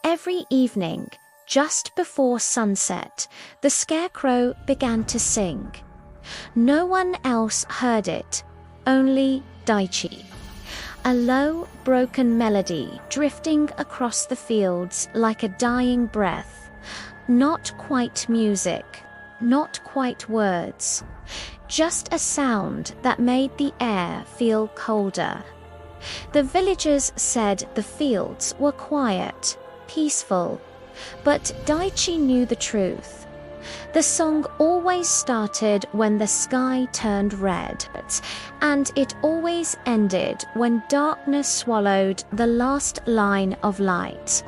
Every evening, just before sunset, the Scarecrow began to sing. No one else heard it, only Daichi. A low, broken melody drifting across the fields like a dying breath. Not quite music, not quite words, just a sound that made the air feel colder. The villagers said the fields were quiet, peaceful, but Daichi knew the truth. The song always started when the sky turned red, and it always ended when darkness swallowed the last line of light.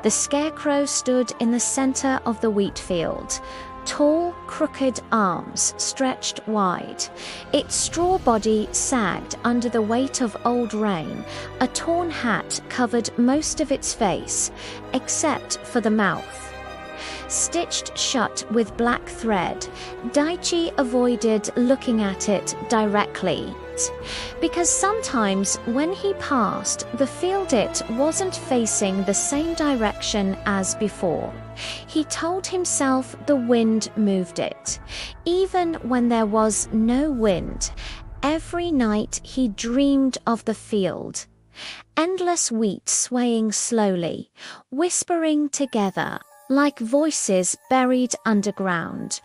The Scarecrow stood in the center of the wheat field, tall, crooked arms stretched wide. Its straw body sagged under the weight of old rain. A torn hat covered most of its face, except for the mouth. Stitched shut with black thread, Daichi avoided looking at it directly, because sometimes when he passed the field it wasn't facing the same direction as before. He told himself the wind moved it, even when there was no wind. Every night he dreamed of the field. Endless wheat swaying slowly, whispering together, like voices buried underground,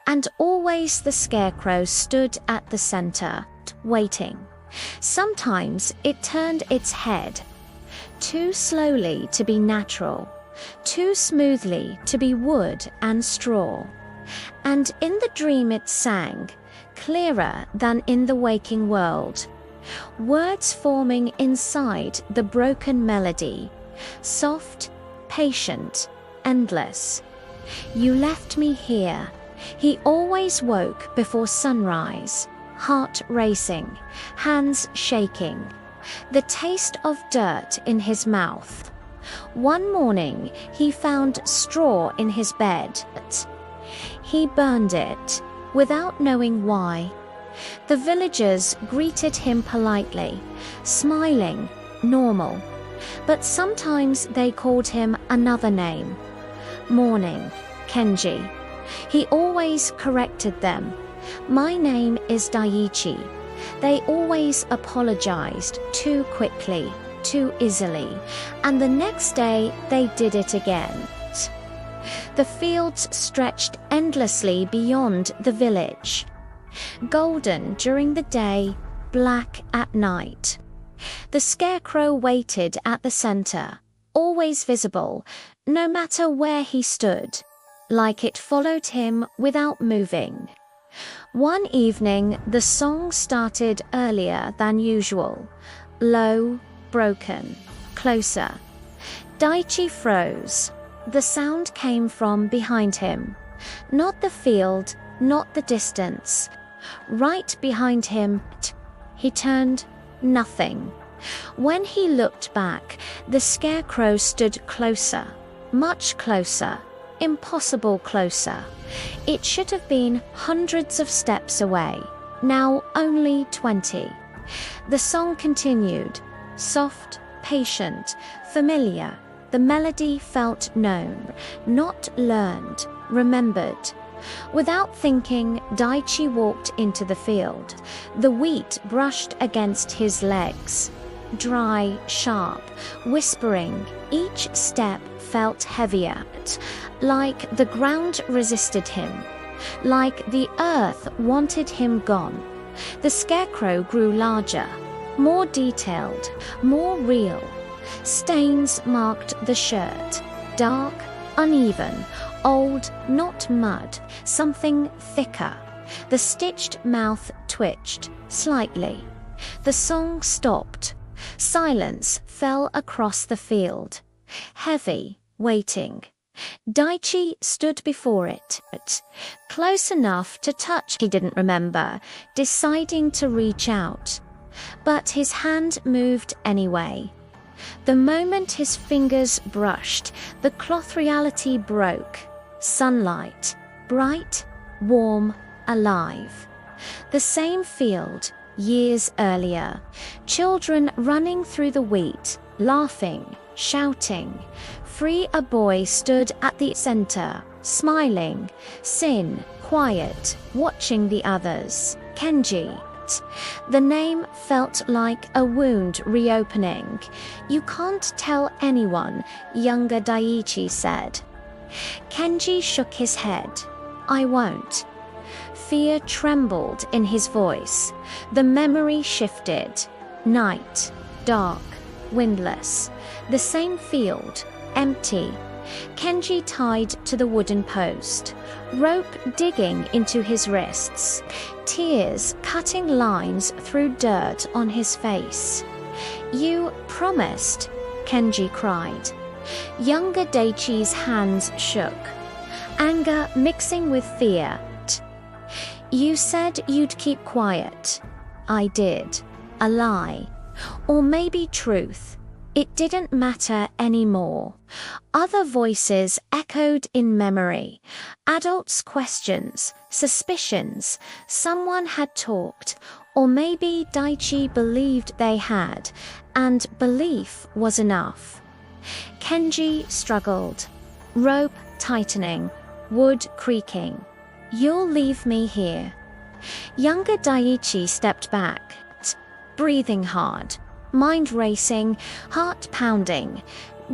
and always the Scarecrow stood at the center, waiting. Sometimes it turned its head, too slowly to be natural, too smoothly to be wood and straw. And in the dream it sang, clearer than in the waking world, words forming inside the broken melody, soft, patient, endless. You left me here. He always woke before sunrise, heart racing, hands shaking, the taste of dirt in his mouth. One morning he found straw in his bed. He burned it, without knowing why. The villagers greeted him politely, smiling, normal. But sometimes they called him another name. Morning, Kenji. He always corrected them. My name is Daichi. They always apologized too quickly, too easily, and the next day they did it again. The fields stretched endlessly beyond the village. Golden during the day, black at night. The Scarecrow waited at the center, always visible, no matter where he stood, like it followed him without moving. One evening, the song started earlier than usual, low, broken, closer. Daichi froze. The sound came from behind him, not the field, not the distance. Right behind him, he turned, nothing. When he looked back, the Scarecrow stood closer, much closer, impossible closer. It should have been hundreds of steps away, now only 20. The song continued, soft, patient, familiar. The melody felt known, not learned, remembered. Without thinking, Daichi walked into the field. The wheat brushed against his legs. Dry, sharp, whispering, each step felt heavier, like the ground resisted him, like the earth wanted him gone. The Scarecrow grew larger, more detailed, more real. Stains marked the shirt, dark, uneven, old, not mud, something thicker. The stitched mouth twitched, slightly. The song stopped. Silence fell across the field. Heavy, waiting. Daichi stood before it, close enough to touch he didn't remember, deciding to reach out. But his hand moved anyway. The moment his fingers brushed, the cloth reality broke. Sunlight, bright, warm, alive. The same field, years earlier. Children running through the wheat, laughing, shouting. Free a boy stood at the center, smiling. Sin, quiet, watching the others. Kenji. The name felt like a wound reopening. You can't tell anyone, younger Daiichi said. Kenji shook his head. I won't. Fear trembled in his voice. The memory shifted. Night, dark, windless. The same field, empty. Kenji tied to the wooden post. Rope digging into his wrists. Tears cutting lines through dirt on his face. You promised, Kenji cried. Younger Daichi's hands shook. Anger mixing with fear. You said you'd keep quiet. I did. A lie. Or maybe truth. It didn't matter anymore. Other voices echoed in memory. Adults' questions, suspicions. Someone had talked, or maybe Daichi believed they had, and belief was enough. Kenji struggled. Rope tightening, wood creaking. You'll leave me here. Younger Daichi stepped back, breathing hard. Mind racing, heart pounding.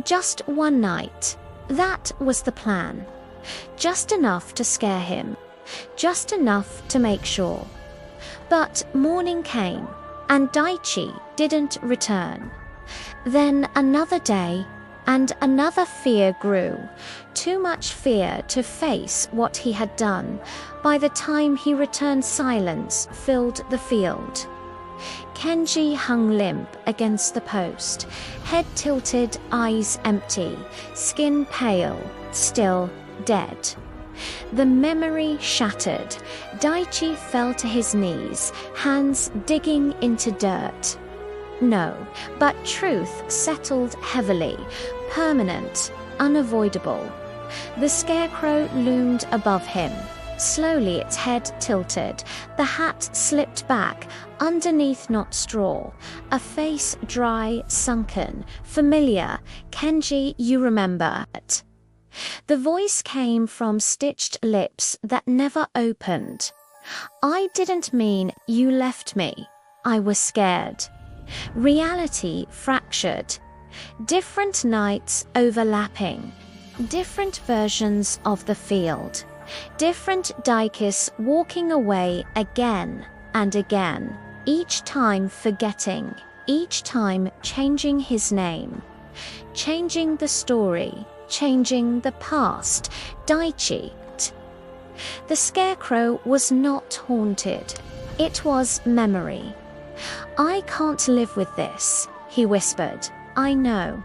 Just one night. That was the plan. Just enough to scare him. Just enough to make sure. But morning came, and Daichi didn't return. Then another day, and another fear grew. Too much fear to face what he had done. By the time he returned, silence filled the field. Kenji hung limp against the post, head tilted, eyes empty, skin pale, still dead. The memory shattered. Daichi fell to his knees, hands digging into dirt. No, but truth settled heavily, permanent, unavoidable. The Scarecrow loomed above him. Slowly its head tilted, the hat slipped back, underneath not straw, a face dry, sunken, familiar. Kenji, you remember it. The voice came from stitched lips that never opened. I didn't mean you left me. I was scared. Reality fractured. Different nights overlapping. Different versions of the field. Different Daikis walking away again and again, each time forgetting, each time changing his name, changing the story, changing the past. Daichi. The Scarecrow was not haunted. It was memory. I can't live with this, he whispered. I know.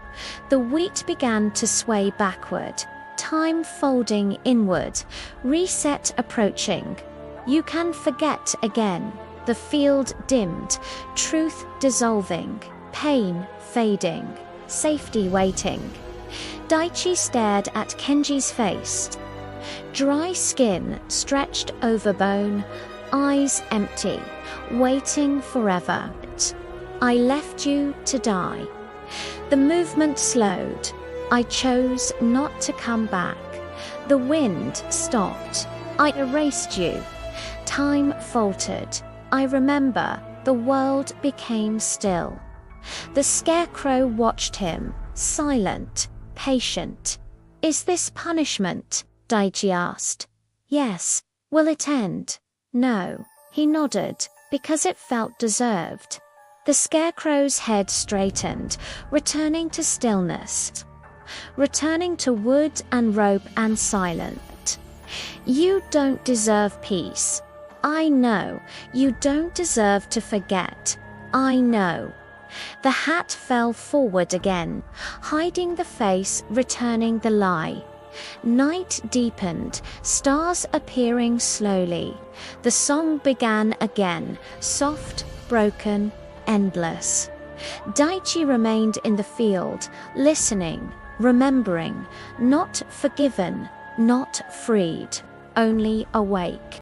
The wheat began to sway backward. Time folding inward, reset approaching. You can forget again. The field dimmed, truth dissolving, pain fading, safety waiting. Daichi stared at Kenji's face. Dry skin stretched over bone, eyes empty, waiting forever. I left you to die. The movement slowed. I chose not to come back. The wind stopped. I erased you. Time faltered. I remember. The world became still. The Scarecrow watched him, silent, patient. Is this punishment? Daichi asked. Yes. Will it end? No. He nodded, because it felt deserved. The Scarecrow's head straightened, returning to stillness. Returning to wood and rope and silence. You don't deserve peace. I know. You don't deserve to forget. I know. The hat fell forward again, hiding the face, returning the lie. Night deepened, stars appearing slowly. The song began again, soft, broken, endless. Daichi remained in the field, listening, remembering, not forgiven, not freed, only awake.